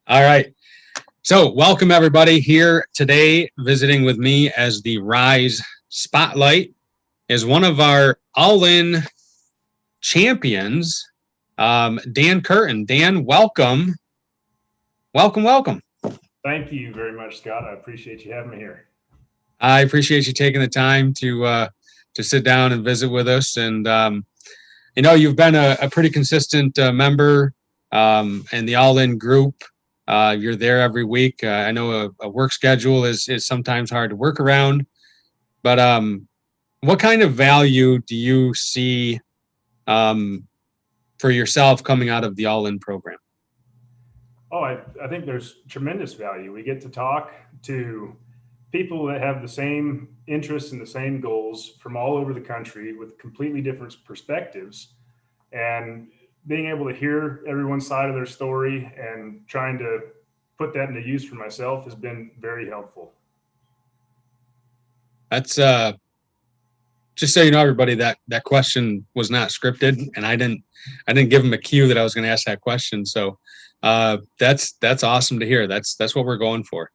All right. So, welcome everybody here today. Visiting with me as the Rise Spotlight is one of our all-in champions, Dan Curtin. Dan, welcome. Welcome. Thank you very much, Scott. I appreciate you having me here. I appreciate you taking the time to sit down and visit with us. And you've been a pretty consistent member in the all-in group. You're there every week. I know a work schedule is sometimes hard to work around, but what kind of value do you see for yourself coming out of the all-in program? Oh, I think there's tremendous value. We get to talk to people that have the same interests and the same goals from all over the country with completely different perspectives. And being able to hear everyone's side of their story and trying to put that into use for myself has been very helpful. That's just so you know, everybody, that question was not scripted, and I didn't give him a cue that I was going to ask that question. So that's awesome to hear. That's what we're going for.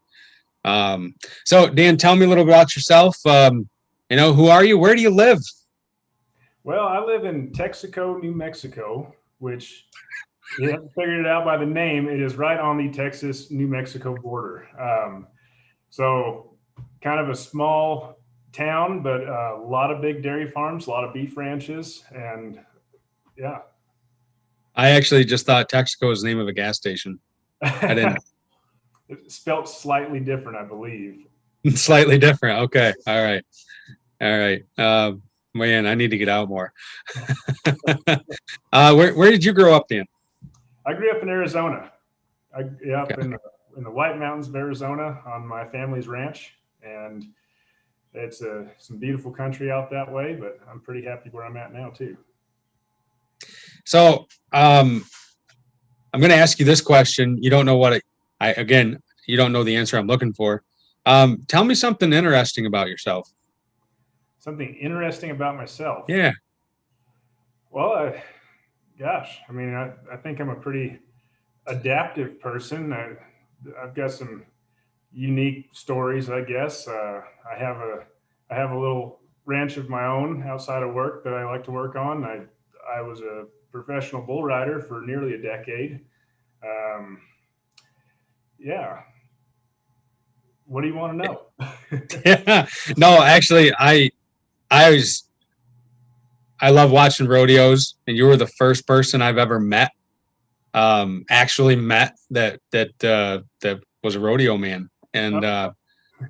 So Dan, tell me a little bit about yourself. Who are you? Where do you live? Well, I live in Texaco, New Mexico, which you haven't figured it out by the name. It is right on the Texas-New Mexico border. So kind of a small town, but a lot of big dairy farms, a lot of beef ranches, and yeah. I actually just thought Texaco was the name of a gas station. I didn't. It's spelt slightly different, I believe. Slightly different. Okay. All right. Man, I need to get out more. Where did you grow up, Dan? I grew up in Arizona. Up in the White Mountains of Arizona on my family's ranch, and it's some beautiful country out that way. But I'm pretty happy where I'm at now too. So I'm going to ask you this question. You don't know you don't know the answer I'm looking for. Tell me something interesting about yourself. Something interesting about myself. Yeah. Well, I think I'm a pretty adaptive person. I've got some unique stories, I guess. I have a little ranch of my own outside of work that I like to work on. I was a professional bull rider for nearly a decade. Yeah. What do you want to know? Yeah. No, actually, I love watching rodeos, and you were the first person I've ever met, actually met that was a rodeo man, and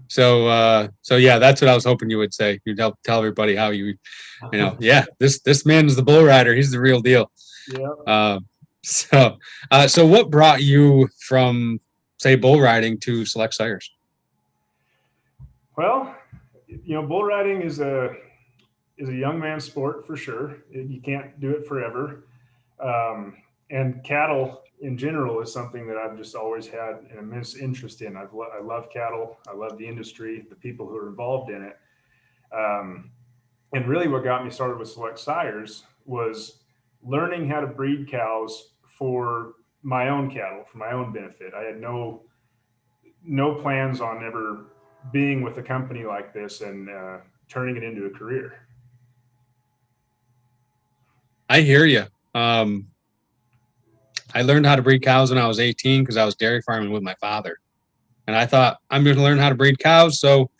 so yeah, that's what I was hoping you would say. You'd help tell everybody how yeah, this man is the bull rider. He's the real deal. Yeah. So what brought you from, say, bull riding to Select Sires? Well, bull riding is a young man's sport for sure. You can't do it forever. And cattle in general is something that I've just always had an immense interest in. I love cattle. I love the industry, the people who are involved in it. And really what got me started with Select Sires was learning how to breed cows for my own cattle, for my own benefit. I had no plans on ever being with a company like this and turning it into a career. I hear you. I learned how to breed cows when I was 18 because I was dairy farming with my father. And I thought, I'm going to learn how to breed cows so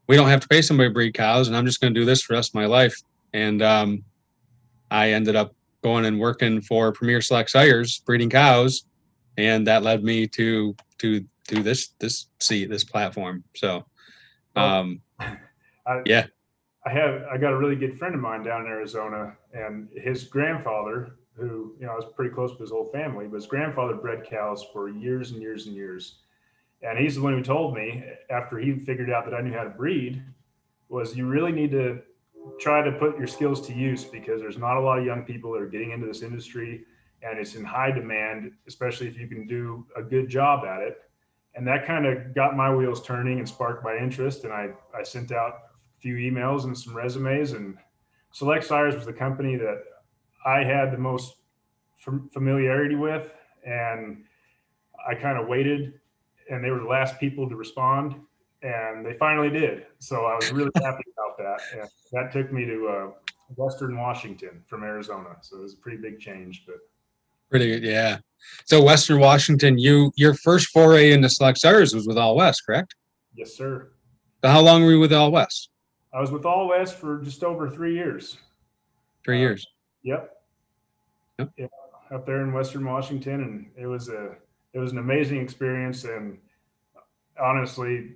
we don't have to pay somebody to breed cows, and I'm just going to do this for the rest of my life. And I ended up going and working for Premier Select Sires, breeding cows, and that led me to this platform. So, yeah. I got a really good friend of mine down in Arizona, and his grandfather, who I was pretty close with his whole family, but his grandfather bred cows for years and years and years. And he's the one who told me, after he figured out that I knew how to breed, was you really need to try to put your skills to use, because there's not a lot of young people that are getting into this industry, and it's in high demand, especially if you can do a good job at it. And that kind of got my wheels turning and sparked my interest. And I sent out a few emails and some resumes, and Select Sires was the company that I had the most familiarity with. And I kind of waited, and they were the last people to respond, and they finally did. So I was really happy about that. And that took me to Western Washington from Arizona. So it was a pretty big change, but Pretty good, yeah. So Western Washington, your first foray into select sires was with All West, correct? yes, sir. So how long were you with All West? I was with All West for just over 3 years. 3 years. Yep. Yep. Yeah, up there in Western Washington, and it was an amazing experience. And honestly,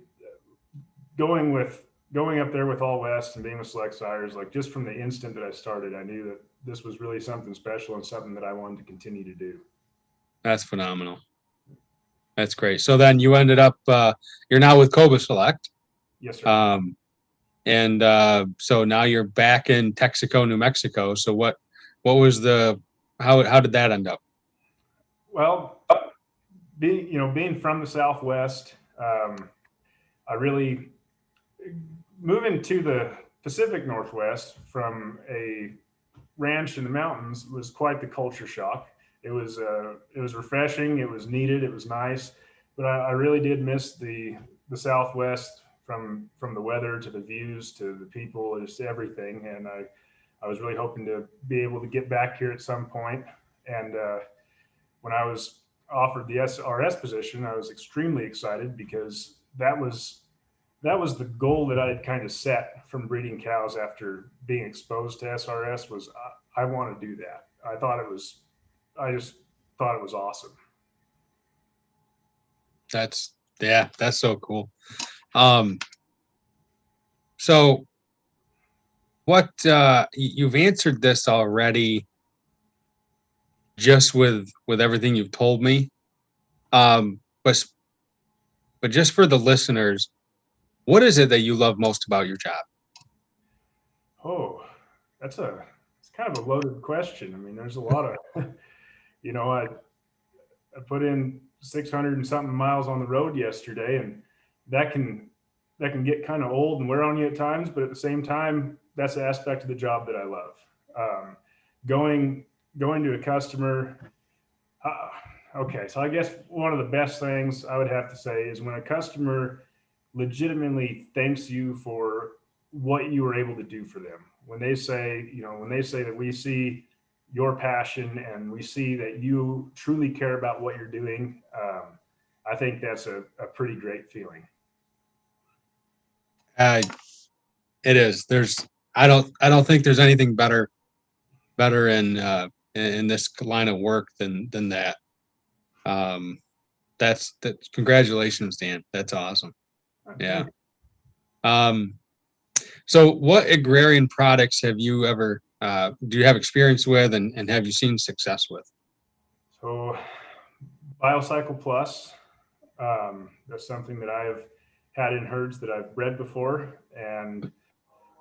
going up there with All West and being with Select Sires, like just from the instant that I started, I knew that this was really something special and something that I wanted to continue to do. That's phenomenal. That's great. So then you ended up, you're now with Coba Select. Yes, sir. And so now you're back in Texaco, New Mexico. So what was how did that end up? Well, being from the Southwest, I really moving to the Pacific Northwest from a ranch in the mountains was quite the culture shock. It was refreshing. It was needed. It was nice, but I really did miss the Southwest from the weather to the views to the people, just everything. And I was really hoping to be able to get back here at some point. And when I was offered the SRS position, I was extremely excited because that was the goal that I had kind of set from breeding cows after being exposed to SRS. Was I want to do that. I just thought it was awesome. That's so cool. So what you've answered this already just with everything you've told me. But just for the listeners, what is it that you love most about your job? Oh, it's kind of a loaded question. I mean, there's a lot of, I put in 600 and something miles on the road yesterday, and that can get kind of old and wear on you at times. But at the same time, that's the aspect of the job that I love. Going to a customer. Okay, so I guess one of the best things I would have to say is when a customer legitimately thanks you for what you were able to do for them. When they say that we see your passion and we see that you truly care about what you're doing, I think that's a pretty great feeling. It is. I don't think there's anything better in this line of work than that. That's congratulations, Dan. That's awesome. Yeah. So what agrarian products have you ever do you have experience with and have you seen success with? So BioCycle Plus, that's something that I have had in herds that I've bred before. And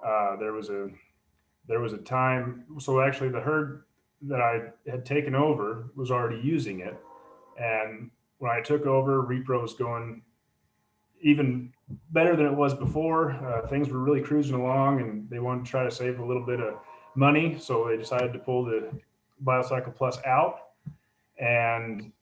there was a time, so actually the herd that I had taken over was already using it. And when I took over, repro was going even better than it was before. Things were really cruising along, and they wanted to try to save a little bit of money, so they decided to pull the BioCycle Plus out, and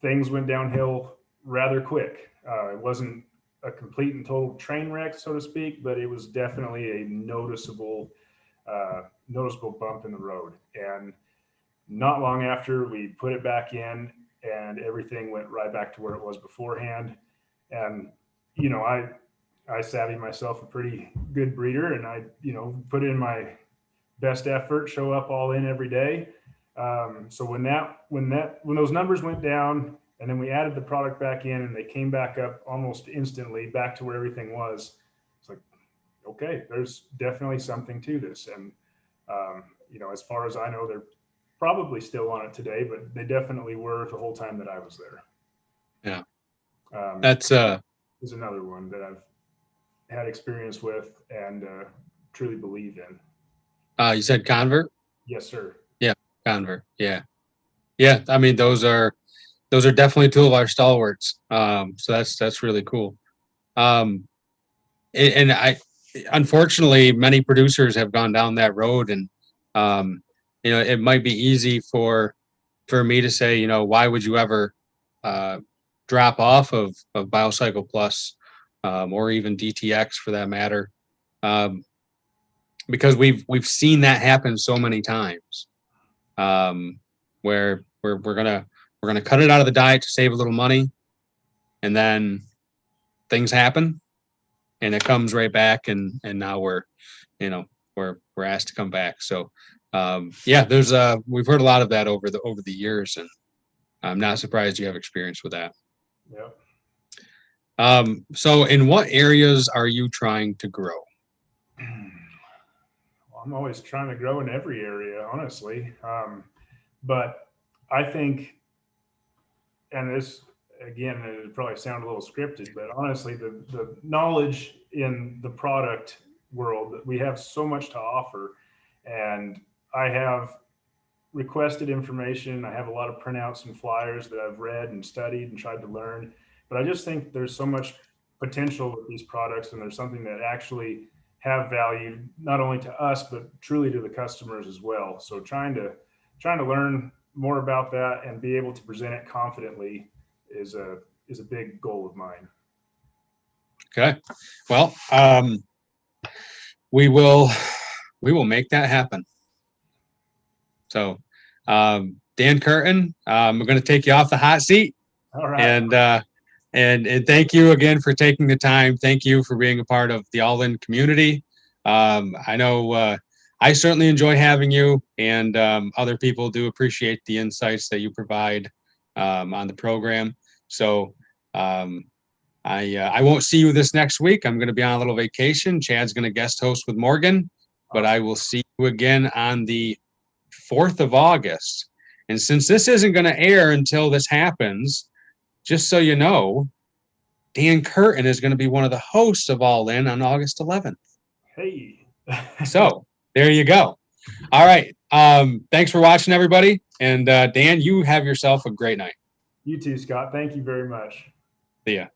things went downhill rather quick. It wasn't a complete and total train wreck, so to speak, but it was definitely a noticeable bump in the road. And not long after, we put it back in, and everything went right back to where it was beforehand. And I savvy myself a pretty good breeder, and I put in my best effort, show up all in every day. So when those numbers went down, and then we added the product back in, and they came back up almost instantly back to where everything was. It's like, okay, there's definitely something to this. And as far as I know, they're probably still on it today, but they definitely were the whole time that I was there. Yeah. That's is another one that I've had experience with and truly believe in. You said Convert? Yes, sir. Yeah, Convert. Yeah. I mean, those are definitely two of our stalwarts. So that's really cool. And unfortunately, many producers have gone down that road, and it might be easy for me to say, why would you ever drop off of BioCycle Plus, or even DTX for that matter, because we've seen that happen so many times, where we're gonna cut it out of the diet to save a little money, and then things happen, and it comes right back, and now we're asked to come back. So yeah, we've heard a lot of that over the years, and I'm not surprised you have experience with that. Yep. So in what areas are you trying to grow? Well, I'm always trying to grow in every area, honestly. But I think, and this, again, it probably sound a little scripted, but honestly, the knowledge in the product world, we have so much to offer. And I have requested information. I have a lot of printouts and flyers that I've read and studied and tried to learn. But I just think there's so much potential with these products, and there's something that actually have value not only to us but truly to the customers as well. So trying to learn more about that and be able to present it confidently is a big goal of mine. Okay, well, we will make that happen. So, Dan Curtin, we're going to take you off the hot seat. All right. And thank you again for taking the time. Thank you for being a part of the All In community. I know I certainly enjoy having you, and other people do appreciate the insights that you provide on the program. So I won't see you this next week. I'm going to be on a little vacation. Chad's going to guest host with Morgan, but I will see you again on the 4th of August. And since this isn't going to air until this happens, just so you know, Dan Curtin is going to be one of the hosts of All In on August 11th. Hey. So there you go. All right. Thanks for watching, everybody. And Dan, you have yourself a great night. You too, Scott. Thank you very much. See ya.